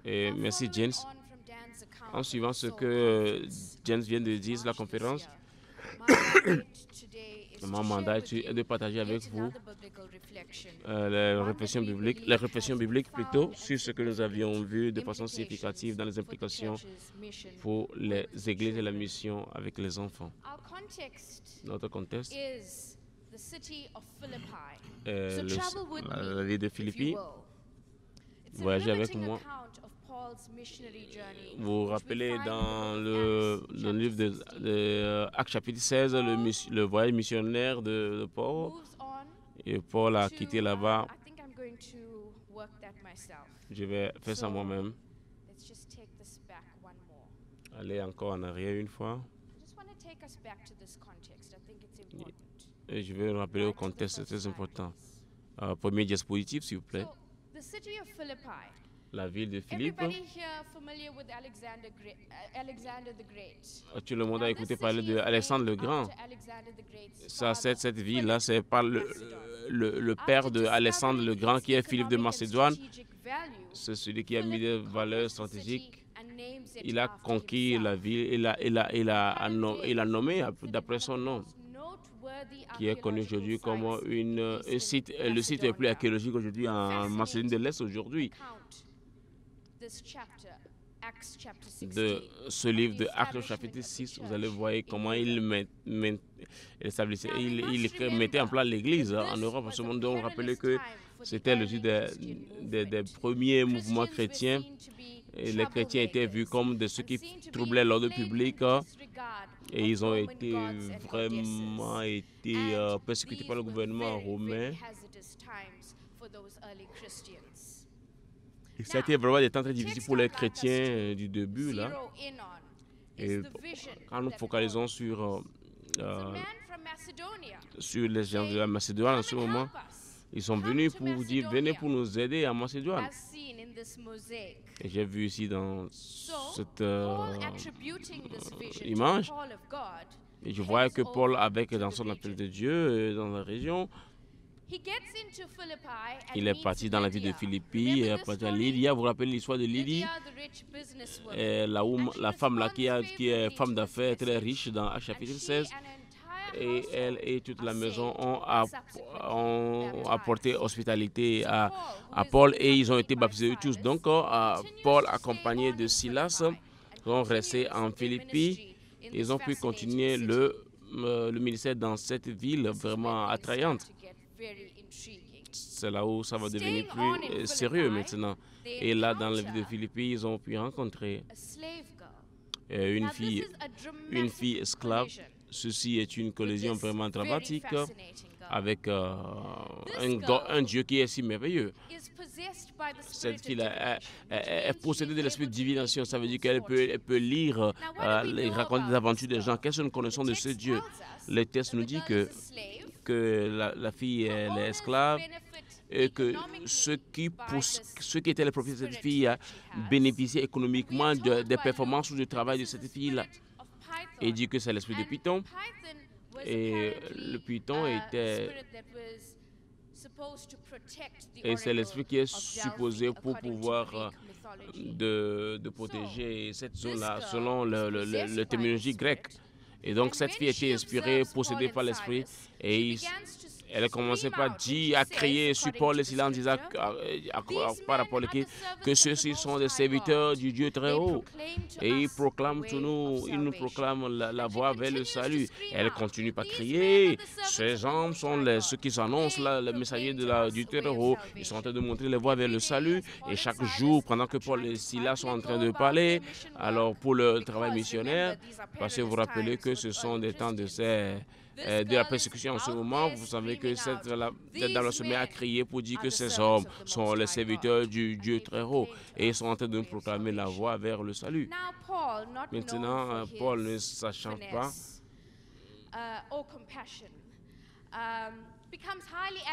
Et merci, James. En suivant ce que James vient de dire, la conférence, mon mandat est de partager avec vous les réflexions bibliques plutôt sur ce que nous avions vu de façon significative dans les implications pour les églises et la mission avec les enfants. Notre contexte est la ville de Philippi. Voyagez avec moi. Vous vous rappelez dans le livre de Actes chapitre 16, le voyage missionnaire de Paul. Et Paul a quitté là-bas. Je vais faire ça moi-même. Allez encore en arrière une fois. Et je vais rappeler au contexte, c'est très important. Premier diapositive, s'il vous plaît. La ville de Philippe. Tout le monde a écouté parler d'Alexandre le Grand. Cette ville-là, c'est par le père d'Alexandre le Grand qui est Philippe de Macédoine. C'est celui qui a mis des valeurs stratégiques. Il a conquis la ville et il a nommé d'après son nom, qui est connu aujourd'hui comme le site le plus archéologique aujourd'hui en Macédoine de l'Est aujourd'hui. De ce livre de Actes chapitre 6, vous allez voir comment il mettait en place l'Église en Europe. En ce moment, on rappelait que c'était le jour des premiers mouvements chrétiens. Et les chrétiens étaient vus comme de ceux qui troublaient l'ordre public et ils ont vraiment été persécutés par le gouvernement romain. C'était vraiment des temps très difficiles pour les chrétiens du début, là. Et quand nous focalisons sur les gens de la Macédoine en ce moment, ils sont venus pour vous dire, venez pour nous aider à Macédoine. Et j'ai vu ici dans cette image, et je vois que Paul, avec dans son appel de Dieu, dans la région, il est parti dans la ville de Philippi, il est parti à Lydia. Vous vous rappelez l'histoire de Lydie, la femme là qui est femme d'affaires très riche dans Actes chapitre 16. Et elle et toute la maison ont apporté hospitalité à Paul et ils ont été baptisés tous. Donc, Paul, accompagné de Silas, sont restés en Philippi. Ils ont pu continuer le ministère dans cette ville vraiment attrayante. C'est là où ça va devenir plus sérieux maintenant. Et là, dans la ville de Philippi, ils ont pu rencontrer une fille esclave. Ceci est une collision vraiment dramatique avec un Dieu qui est si merveilleux. Cette fille est possédée de l'esprit de divination. Ça veut dire qu'elle peut lire et raconter des aventures des gens. Qu'est-ce que nous connaissons de ce Dieu? Le texte nous dit que la fille elle est esclave et que ceux qui étaient les propriétaires de cette fille bénéficiaient économiquement des performances ou du travail de cette fille-là. Et il dit que c'est l'esprit de Python. Et le Python et c'est l'esprit qui est supposé pour pouvoir de protéger cette zone-là selon la terminologie grecque. Et donc cette fille était inspirée, possédée par l'esprit et elle a commencé par dire, à crier sur Paul et Silas en disant par rapport à que ceux-ci sont des serviteurs du Dieu très haut. Et ils nous proclament la voie vers le salut. Elle continue par crier. Ces hommes sont ceux qui annoncent le messager du très haut. Ils sont en train de montrer les voies vers le salut. Et chaque jour, pendant que Paul et Silas sont en train de parler, alors pour le travail missionnaire, parce que vous vous rappelez que ce sont des temps de la persécution en ce moment, vous savez que dans le sommet à crier pour dire que ces hommes sont les serviteurs du Dieu très haut et ils sont en train de proclamer la voie vers le salut. Maintenant, Paul ne sachant pas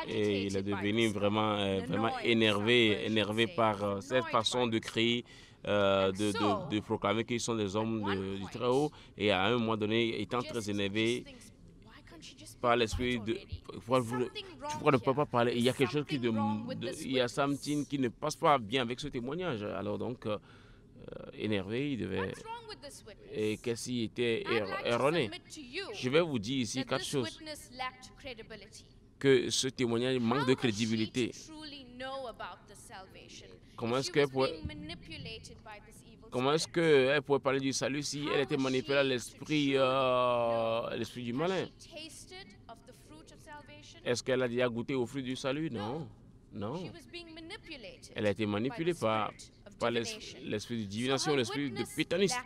et il est devenu vraiment énervé par cette façon de crier, de proclamer qu'ils sont des hommes du très haut et à un moment donné, étant très énervé, par l'esprit de... Pourquoi ne peux pas parler? Il y a quelque chose il y a something qui ne passe pas bien avec ce témoignage. Alors donc, énervé, il devait... Et qu'est-ce qui était erroné? Je vais vous dire ici quatre choses. Que ce témoignage manque de crédibilité. Comment est-ce qu'elle pouvait parler du salut si elle était manipulée à l'esprit du malin? Est-ce qu'elle a déjà goûté au fruit du salut? Non. Non. Elle a été manipulée par l'esprit de divination, l'esprit de pythonisme.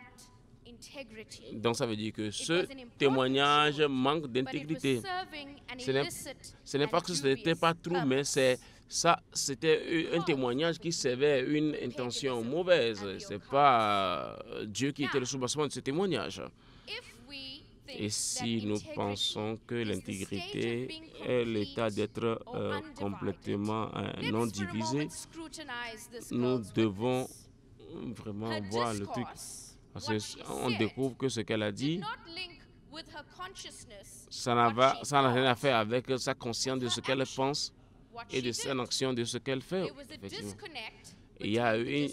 Donc ça veut dire que ce témoignage manque d'intégrité. Ce n'est pas que ce n'était pas true, mais c'était un témoignage qui servait une intention mauvaise. Ce n'est pas Dieu qui était le soubassement de ce témoignage. Et si nous pensons que l'intégrité est l'état d'être complètement non divisé, nous devons vraiment voir le truc. Parce qu'on découvre que ce qu'elle a dit, ça n'a rien à faire avec sa conscience de ce qu'elle pense et de son action, de ce qu'elle fait. Il y a eu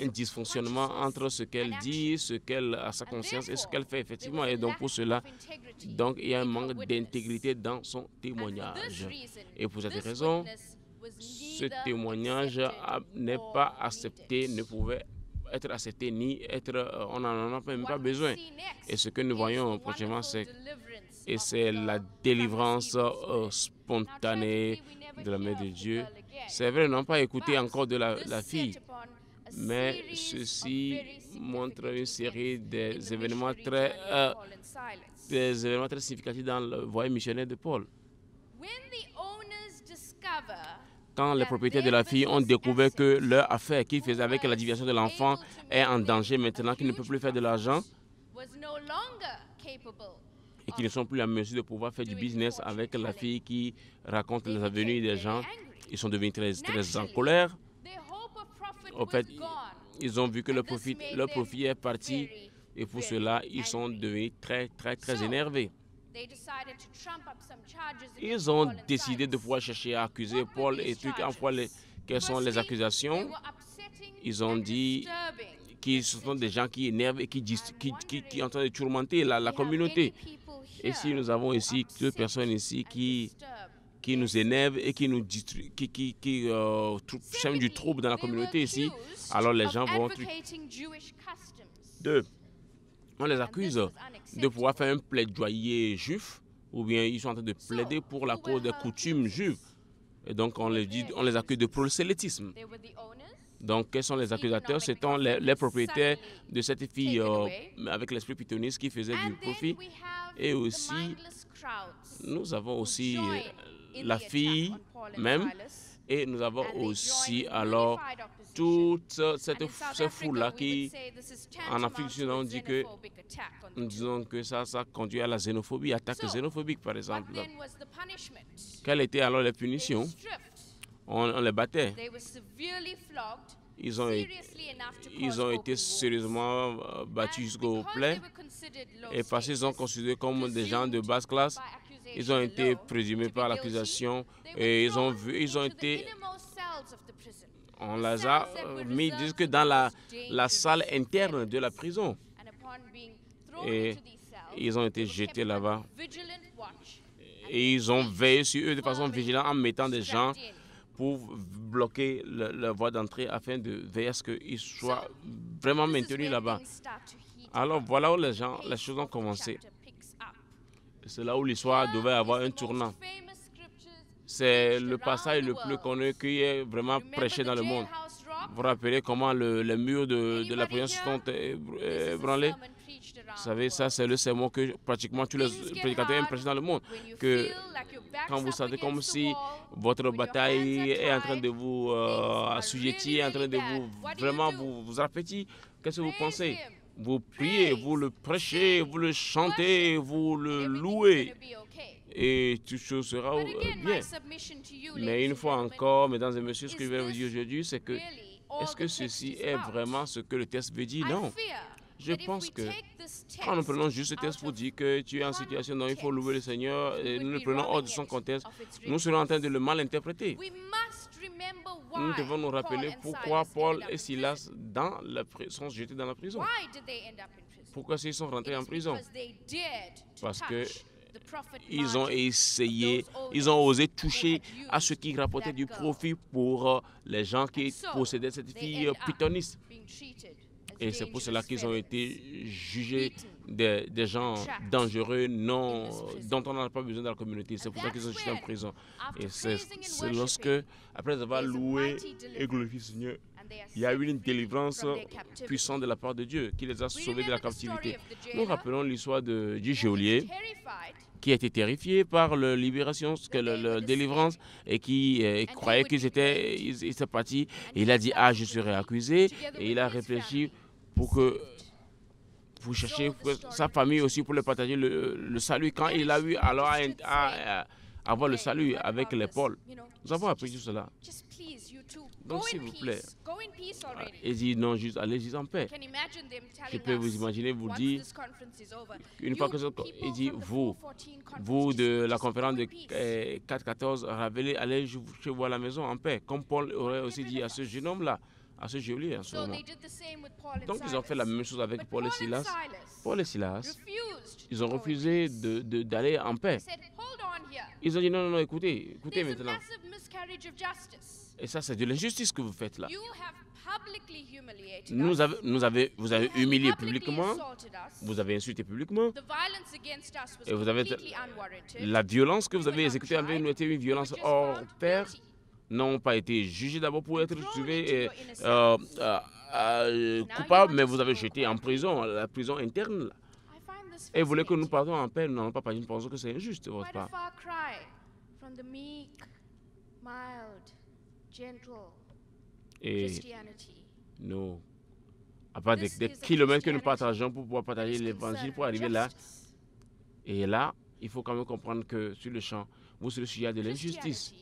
un dysfonctionnement entre ce qu'elle dit, ce qu'elle a sa conscience et ce qu'elle fait effectivement. Et donc pour cela, donc, il y a un manque d'intégrité dans son témoignage. Et pour cette raison, ce témoignage n'est pas accepté, ne pouvait être accepté ni être, on n'en a même pas besoin. Et ce que nous voyons prochainement, c'est la délivrance spontanée de la main de Dieu. C'est vrai, nous n'avons pas écouté encore de la fille, mais ceci montre une série des événements très significatifs dans le voyage missionnaire de Paul. Quand les propriétaires de la fille ont découvert que leur affaire qu'ils faisaient avec la division de l'enfant est en danger maintenant, qu'ils ne peuvent plus faire de l'argent et qu'ils ne sont plus en mesure de pouvoir faire du business avec la fille qui raconte les avenues des gens, ils sont devenus très en colère. En fait, ils ont vu que leur profit est parti et pour cela, ils sont devenus très énervés. Ils ont décidé de pouvoir chercher à accuser Paul et trucs. Quelles sont les accusations? Ils ont dit que ce sont des gens qui énervent et qui sont en train de tourmenter la communauté. Et si nous avons ici deux personnes ici qui nous énervent et qui nous sèment du trouble dans la communauté ici, alors les gens vont... On les accuse de pouvoir faire un plaidoyer juif, ou bien ils sont en train de plaider pour la cause des coutumes juives. Et donc on les accuse de prosélytisme. Donc quels sont les accusateurs? Ce sont les propriétaires de cette fille avec l'esprit pythoniste qui faisait du profit. Et aussi, nous avons aussi la fille même, et nous avons aussi alors toute cette foule-là qui, en Afrique du Sud, on dit que, nous disons que ça conduit à la xénophobie, attaque xénophobique par exemple. Quelles étaient alors les punitions? On les battait. Ils ont été sérieusement battus jusqu'au plaie, et parce qu'ils sont considérés comme des gens de basse classe, ils ont été présumés par l'accusation et ils ont été... On les a mis jusque dans la salle interne de la prison. Et ils ont été jetés là-bas. Et ils ont veillé sur eux de façon vigilante en mettant des gens pour bloquer leur voie d'entrée afin de veiller à ce qu'ils soient vraiment maintenus là-bas. Alors voilà où les choses ont commencé. C'est là où l'histoire devait avoir un tournant. C'est le passage le plus connu qui est vraiment prêché dans le monde. Vous vous rappelez comment les murs de la prison se sont ébranlés? Vous savez, ça c'est le sermon que pratiquement tous les prédicateurs ont prêché dans le monde. Que quand vous sentez comme si votre bataille est en train de vous assujettir, en train de vous rafraîchir, qu'est-ce que vous pensez? Vous priez, vous le prêchez, vous le chantez, vous le louez. Et toute chose sera bien. Mais une fois encore, mesdames et messieurs, ce que je vais vous dire aujourd'hui, c'est que est-ce que ceci est vraiment ce que le texte veut dire? Non. Je pense que quand nous prenons juste ce texte pour dire que tu es en situation dont il faut louer le Seigneur et nous le prenons hors de son contexte, nous serons en train de le mal interpréter. Nous devons nous rappeler pourquoi Paul et Silas sont jetés dans la prison. Pourquoi ils sont rentrés en prison? Parce que ils ont essayé, ils ont osé toucher à ce qui rapportait du profit pour les gens qui possédaient cette fille pythoniste. Et c'est pour cela qu'ils ont été jugés des gens dangereux, dont on n'a pas besoin dans la communauté. C'est pour ça qu'ils sont jetés en prison. Et c'est lorsque, après avoir loué et glorifié le Seigneur, il y a eu une délivrance puissante de la part de Dieu qui les a sauvés de la captivité. Nous rappelons l'histoire du geôlier qui a été terrifié par la libération, la délivrance, et qui croyait qu'ils étaient partis. Et il a dit, je serai accusé. Et il a réfléchi pour chercher sa famille aussi, pour le partager le salut. Quand il a eu alors à avoir le salut avec les Paul, nous avons appris tout cela. Donc, s'il vous plaît, il dit non, allez-y en paix. Je peux vous imaginer vous dire, une fois que il dit, vous de la conférence de 4-14, allez chez vous à la maison en paix, comme Paul aurait aussi dit à ce jeune homme-là, à ce geôlier en ce moment. Donc, ils ont fait la même chose avec Paul et Silas. Paul et Silas, ils ont refusé d'aller en paix. Ils ont dit non, écoutez maintenant. Et ça, c'est de l'injustice que vous faites là. Vous avez humilié publiquement, vous avez insulté publiquement, et la violence que vous avez exécutée envers nous était une violence hors pair, n'ont pas été jugés d'abord pour être jugés coupables, mais vous avez jeté en prison, la prison interne. Là. Et vous voulez que nous parlions en paix, nous n'allons pas parler, nous pensons que c'est injuste de votre part. Et nous, à part des kilomètres que nous partageons pour pouvoir partager l'évangile, pour arriver là, et là, il faut quand même comprendre que sur le champ, vous serez le sujet de l'injustice.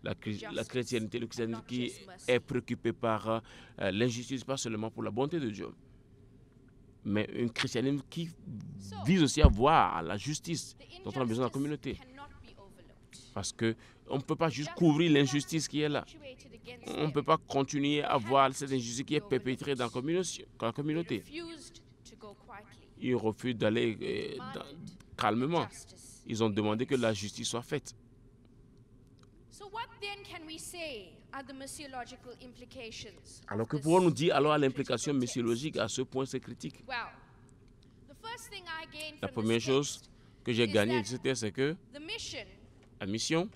La chrétienté, le christianisme qui est préoccupé par l'injustice, pas seulement pour la bonté de Dieu, mais un christianisme qui vise aussi à voir la justice dont on a besoin dans la communauté. Parce qu'on ne peut pas juste couvrir l'injustice qui est là. On ne peut pas continuer à voir cette injustice qui est perpétrée dans la communauté. Ils refusent d'aller calmement. Ils ont demandé que la justice soit faite. Alors que pouvons-nous dire alors à l'implication missiologique à ce point c'est critique? La première chose que j'ai gagnée de ce texte, c'est que la mission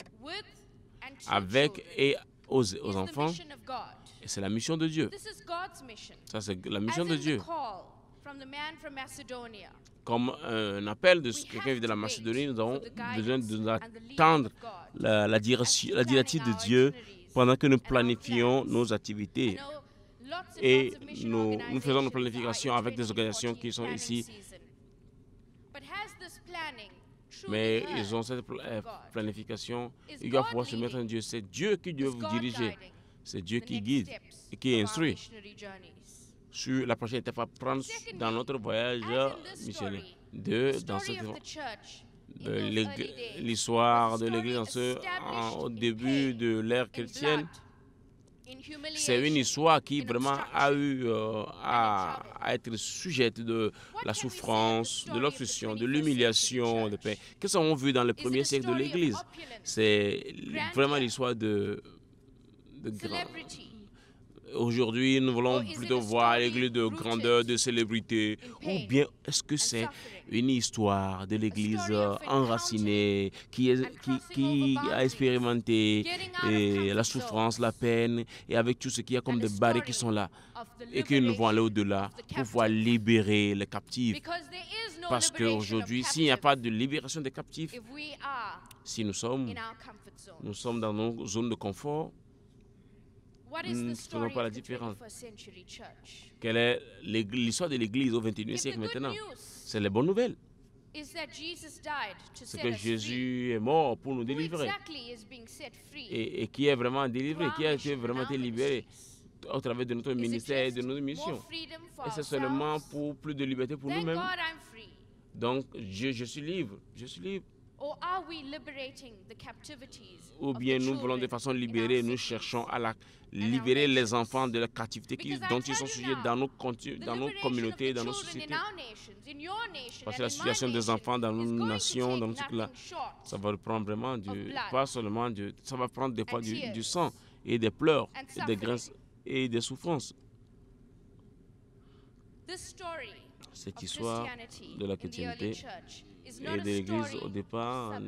avec et aux enfants, c'est la mission de Dieu. Ça, c'est la mission de Dieu. Comme un appel de quelqu'un de la Macédonie, nous avons besoin d'attendre la directive de Dieu pendant que nous planifions nos activités. Et nous faisons nos planifications avec des organisations qui sont ici. Mais ils ont cette planification. Il doit pouvoir se mettre en Dieu. C'est Dieu qui doit vous diriger. C'est Dieu qui guide et qui instruit sur la prochaine étape à prendre dans notre voyage missionnaire. Dans l'histoire de l'Église au début de l'ère chrétienne, c'est une histoire qui vraiment a eu à être sujette de la souffrance, de l'obstruction, de l'humiliation, de paix. Qu'est-ce qu'on a vu dans le premier siècle de l'Église? C'est vraiment l'histoire de grand. Aujourd'hui, nous voulons plutôt voir l'Église de grandeur, de célébrité, ou bien est-ce que c'est une histoire de l'Église enracinée, qui a expérimenté la souffrance, la peine, et avec tout ce qu'il y a comme des barrières qui sont là, et que nous voulons aller au-delà pour pouvoir libérer les captifs. Parce qu'aujourd'hui, s'il n'y a pas de libération des captifs, si nous sommes dans nos zones de confort, nous ne faisons pas la différence. Quelle est l'histoire de l'Église au XXIe siècle maintenant? C'est les bonnes nouvelles. C'est que Jésus est mort pour nous délivrer. Et qui est vraiment délivré, qui a été vraiment libéré. au travers de notre ministère et de nos missions. Et c'est seulement pour plus de liberté pour nous-mêmes. Donc, je suis libre. Je suis libre. Ou bien nous voulons de façon libérée, nous cherchons à libérer les enfants de la captivité dont ils sont sujets dans nos communautés, dans nos sociétés. Parce que la situation des enfants dans nos nations, dans nos trucs là, ça va prendre vraiment pas seulement ça va prendre des fois du sang et des pleurs, et des graisses et des souffrances. Cette histoire de la chrétienté et de l'Église au départ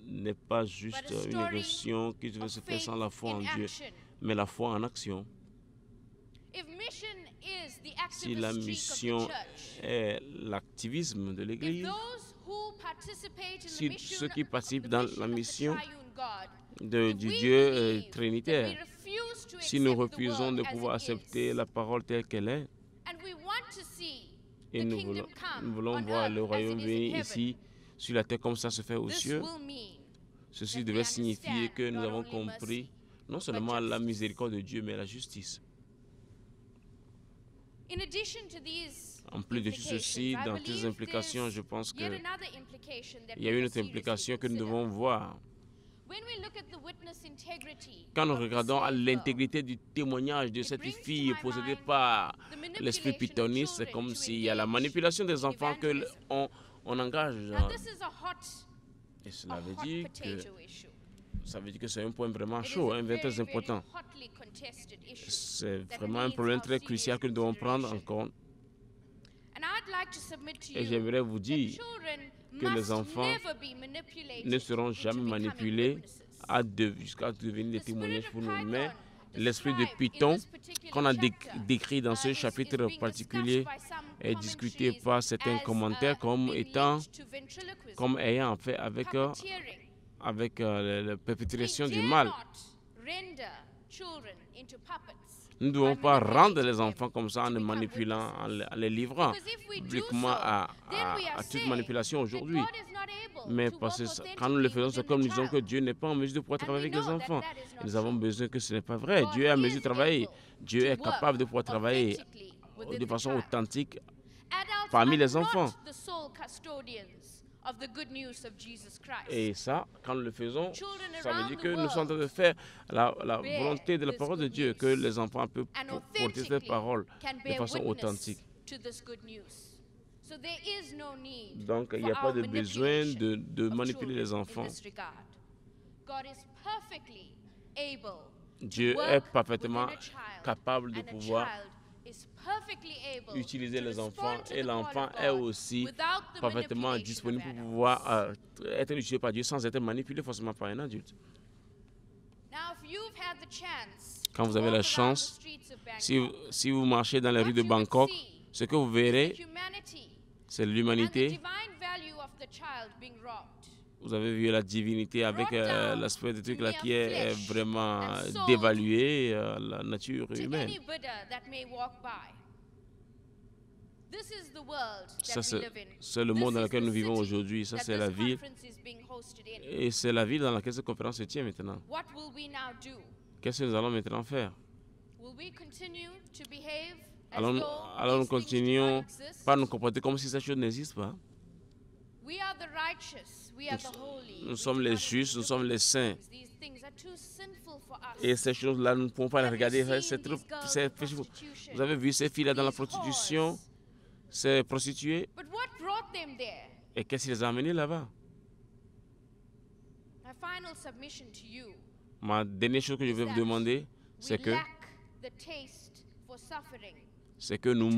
n'est pas juste une régression qui devait se faire sans la foi en Dieu, mais la foi en action. Si la mission est l'activisme de l'Église, si ceux qui participent dans la mission du Dieu trinitaire, si nous refusons de pouvoir accepter la parole telle qu'elle est, et nous voulons voir le royaume venir ici sur la terre comme ça se fait aux cieux, ceci devrait signifier que nous avons compris non seulement la miséricorde de Dieu, mais la justice. En plus de tout ceci, dans toutes ces implications, je pense qu'il y a une autre implication que nous devons voir. Quand nous regardons à l'intégrité du témoignage de cette fille possédée par l'esprit pythoniste, c'est comme s'il y a la manipulation des enfants qu'on engage. Et cela veut dire que c'est un point vraiment chaud, un point très important. C'est vraiment un problème très crucial que nous devons prendre en compte. Et j'aimerais vous dire que les enfants ne seront jamais manipulés jusqu'à devenir des témoignages pour nous. Mais l'esprit de Python, qu'on a décrit dans ce chapitre particulier, est discuté par certains commentaires comme ayant fait avec la perpétration du mal. Nous ne devons pas rendre les enfants comme ça en les manipulant, en les livrant publiquement à toute manipulation aujourd'hui. Mais parce que quand nous le faisons, c'est comme nous disons que Dieu n'est pas en mesure de pouvoir travailler avec les enfants. Et nous avons besoin que ce n'est pas vrai. Dieu est en mesure de travailler. Dieu est capable de pouvoir travailler de façon authentique parmi les enfants. Et ça, quand nous le faisons, ça veut dire que nous sommes en train de faire la volonté de la parole de Dieu, que les enfants peuvent porter cette parole de façon authentique. Donc, il n'y a pas de besoin de manipuler les enfants. Dieu est parfaitement capable de pouvoir utiliser les enfants, et l'enfant est aussi parfaitement disponible pour pouvoir être utilisé par Dieu sans être manipulé forcément par un adulte. Quand vous avez la chance, si vous marchez dans les rues de Bangkok, ce que vous verrez, c'est l'humanité. Vous avez vu la divinité avec l'aspect de truc là qui est vraiment dévalué, la nature humaine. Ça, c'est le monde dans lequel nous vivons aujourd'hui. Ça, c'est la ville. Et c'est la ville dans laquelle cette conférence se tient maintenant. Qu'est-ce que nous allons maintenant faire? Alors nous continuons par nous comporter comme si cette chose n'existe pas. Nous sommes les justes, nous sommes les saints. Et ces choses-là, nous ne pouvons pas les regarder. Vous avez vu ces filles-là dans la prostitution, ces prostituées. Et qu'est-ce qui les a amenées là-bas? Ma dernière chose que je vais vous demander, c'est que nous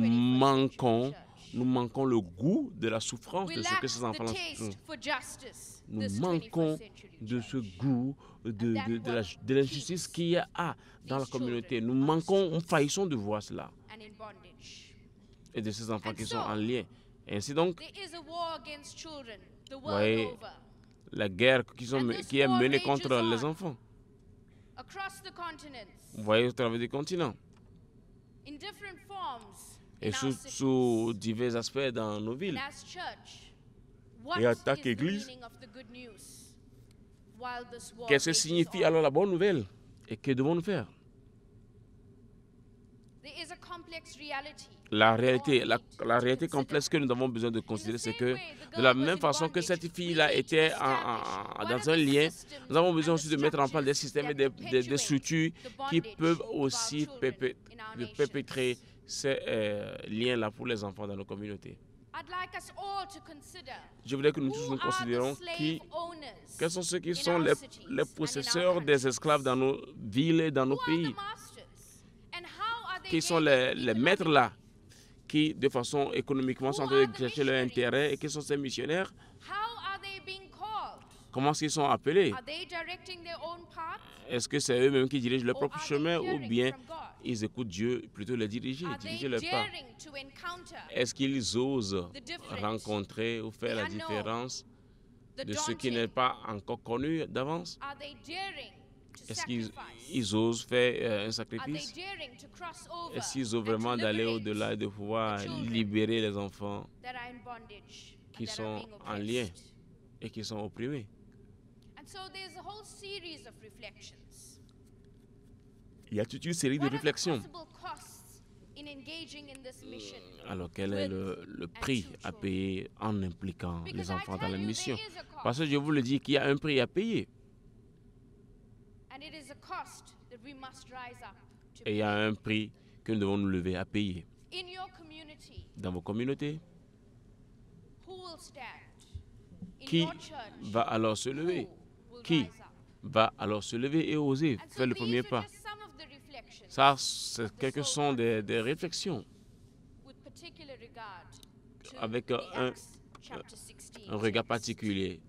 manquons le goût de la souffrance de ce que ces enfants font. Nous manquons de ce goût de l'injustice qu'il y a dans la communauté. Nous faillissons de voir cela. Et de ces enfants qui sont en lien. Ainsi donc, vous voyez la guerre qui est menée contre les enfants. Vous voyez au travers des continents. Et sous divers aspects dans nos villes. Et en tant qu'Église, qu'est-ce que signifie alors la bonne nouvelle? Et que devons-nous faire? La réalité complexe que nous avons besoin de considérer, c'est que de la même façon que cette fille-là était dans un lien, nous avons besoin aussi de mettre en place des systèmes et des structures qui peuvent aussi perpétrer ces liens-là pour les enfants dans nos communautés. Je voudrais que nous tous nous considérons quels sont ceux qui sont les possesseurs des esclaves dans nos villes et dans nos pays. Qui sont les maîtres là, qui de façon économiquement sont en train de chercher leur intérêt, et qui sont ces missionnaires? Comment est-ce qu'ils sont appelés? Est-ce que c'est eux-mêmes qui dirigent leur propre chemin ou bien ils écoutent Dieu plutôt les diriger leur pas? Est-ce qu'ils osent rencontrer ou faire la différence de ce qui n'est pas encore connu d'avance? Est-ce qu'ils osent faire un sacrifice? Est-ce qu'ils osent vraiment d'aller au-delà et de pouvoir libérer les enfants qui sont en lien et qui sont opprimés? Il y a toute une série de réflexions. Alors, quel est le prix à payer en impliquant les enfants dans la mission? Parce que je vous le dis qu'il y a un prix à payer. Et il y a un prix que nous devons nous lever à payer. Dans vos communautés, qui va alors se lever? Qui va alors se lever et oser faire le premier pas? Ça, c'est quelques sont des réflexions avec un regard particulier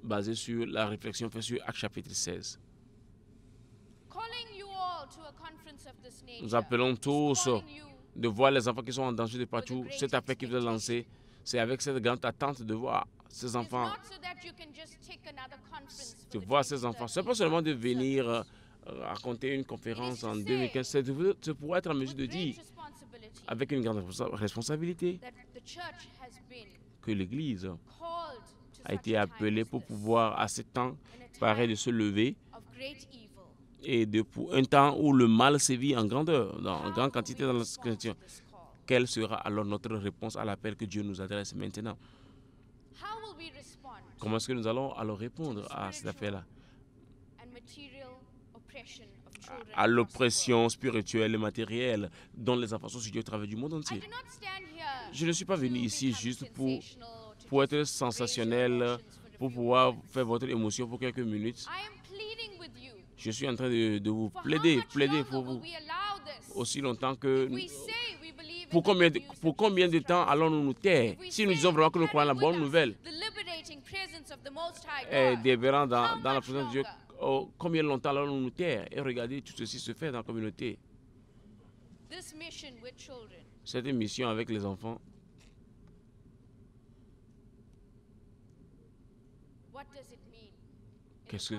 basé sur la réflexion faite sur Actes chapitre 16. Nous appelons tous de voir les enfants qui sont en danger de partout. Cet appel qui vous a lancé, c'est avec cette grande attente de voir ces enfants. De voir ces enfants. Ce n'est pas seulement de venir raconter une conférence en 2015, c'est de pouvoir être en mesure de dire, avec une grande responsabilité, que l'Église a été appelée pour pouvoir, à ce temps, pareil, de se lever et pour un temps où le mal sévit en grandeur, en grande quantité dans la Scripture. Quelle sera alors notre réponse à l'appel que Dieu nous adresse maintenant? Comment est-ce que nous allons alors répondre à cette affaire-là? À l'oppression spirituelle et matérielle dont les enfants sont sujets au travers du monde entier. Je ne suis pas venu ici juste pour être sensationnel, pour pouvoir faire votre émotion pour quelques minutes. Je suis en train de vous plaider pour vous. Aussi longtemps que... Pour combien de temps allons-nous nous taire? Si nous disons vraiment que nous croyons la bonne nouvelle et déverrant dans la présence de Dieu, combien longtemps allons-nous nous taire? Et regardez, tout ceci se fait dans la communauté. Cette mission avec les enfants, qu'est-ce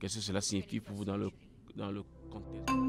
que cela signifie pour vous dans le contexte?